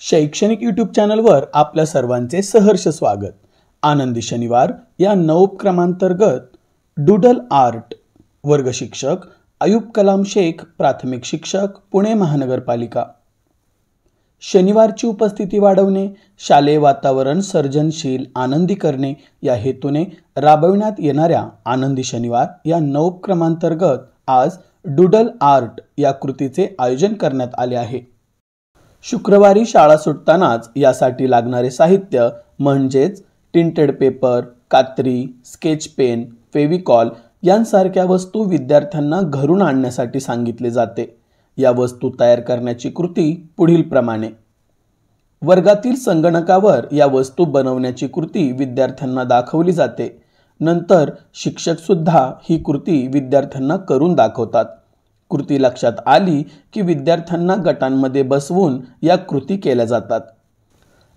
शैक्षणिक यूट्यूब चॅनलवर आपल्या सर्वांचे सहर्ष स्वागत। आनंदी शनिवार या नवोपक्रमांतर्गत डूडल आर्ट वर्ग शिक्षक अयूब कलाम शेख, प्राथमिक शिक्षक, पुणे महानगरपालिका। शनिवारची उपस्थिती वाढवणे, शालेय वातावरण सर्जनशील आनंदी करणे या हेतूने राबविण्यात येणाऱ्या आनंदी शनिवार या नवोपक्रमांतर्गत आज डूडल आर्ट या कृतीचे आयोजन करण्यात आले आहे। शुक्रवारी शाळा सुटतानाच यासाठी लागणारे साहित्य म्हणजेच टिंटेड पेपर, कात्री, स्केच पेन, फेविकॉल यांसारख्या वस्तू विद्यार्थ्यांना घरून आणण्यासाठी सांगितले जाते। या वस्तू तयार करण्याची कृती पुढील प्रमाणे: वर्गातील संगणकावर या वस्तू बनवण्याची कृती विद्यार्थ्यांना दाखवली जाते। नंतर शिक्षक सुद्धा ही कृती विद्यार्थ्यांना करून दाखवतात। कृती लक्षात आली की विद्यार्थ्यांना गटांमध्ये बसवून या कृती केल्या जातात।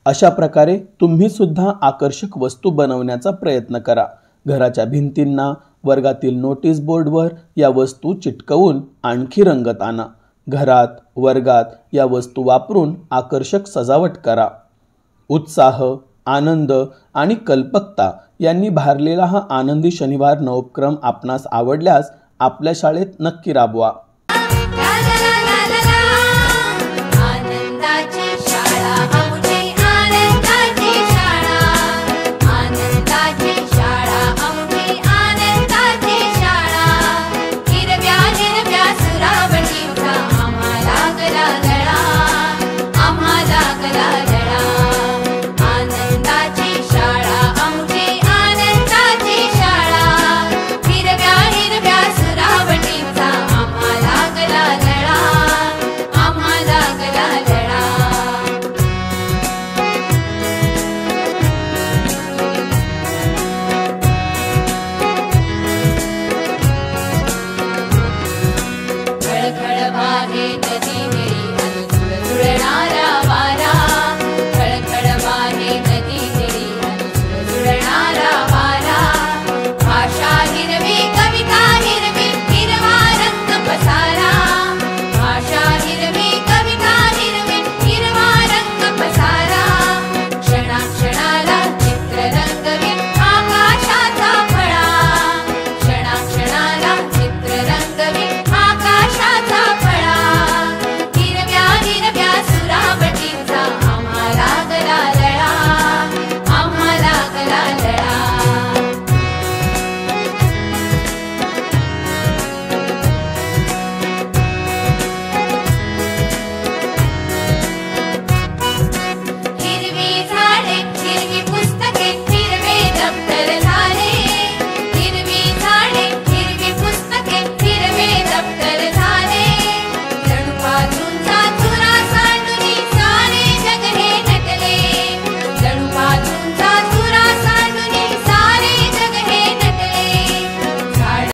अशा प्रकारे तुम्ही सुद्धा आकर्षक वस्तू बनवण्याचा प्रयत्न करा। घराच्या भिंतींना, वर्गातील नोटीस बोर्डवर या वस्तू चिटकवून आणखी रंगत आणा। घरात, वर्गात या वस्तू वापरून आकर्षक सजावट करा। उत्साह, आनंद आणि कल्पकता यांनी भारलेला हा आनंदी शनिवार नवोपक्रम आपणास आवडल्यास आपल्या शाळेत नक्की राबवा।